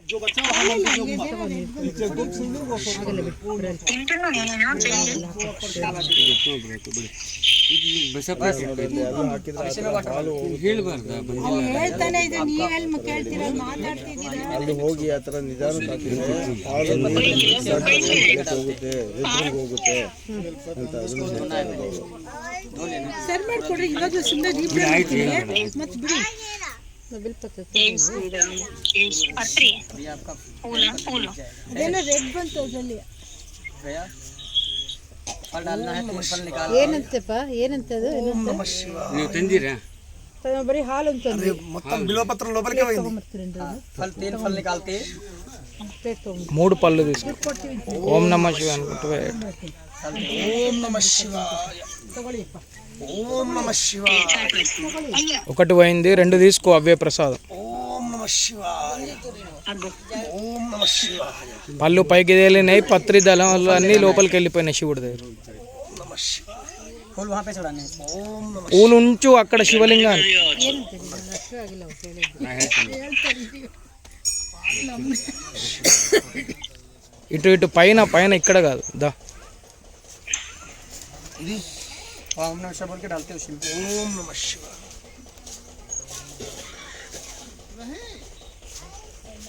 जो बच्चा वहाँ ಅಲ್ಲಿ ಹೋಗಿ ಆ ಥರ ನಿಧಾನ ಹೋಗುತ್ತೆ ಹೋಗುತ್ತೆ ಅಂತ ಸರ್ ಮಾಡ್ಕೊಡ್ರಿ ಇವಾಗ ಸುಮ್ಮನೆ ಮತ್ತೆ ಬಿಡಿ ಅದೇನೋ ರೆಡ್ ಬಂತು ಅದರಲ್ಲಿ ಏನಂತಪ್ಪ ಏನಂತದು ನೀವು ತಂದಿರಾ ಬರೀ ಹಾಲು ಅಂತಂದ್ರೆ మొత్తం బిల్వపత్రం లోపలికి పోయింది फल 3 फल निकालते మూడు పళ్ళు తీసుకో ఓం నమః శివాయ అనుకుంటూ ఓం నమః శివాయ ఓం నమః శివాయ ఒకటి పోయింది రెండు తీసుకో అవే ప్రసాదం ఓం నమః శివాయ ఓం నమః శివాయ పళ్ళు పైకి తేలినాయి పత్రి దళం అన్నీ లోపలికి వెళ్ళిపోయినాయి శివుడి దగ్గర నమః శివాయ फूल वहां पे चढ़ाने ఓం నమః పూలు ఉంచు అక్కడ శివలింగాన్ని ఇటు ఇటు పైన పైన ఇక్కడ కాదు దా ओम नमः शिवाय बोल के डालते हो शिव ఓం నమః శివాయ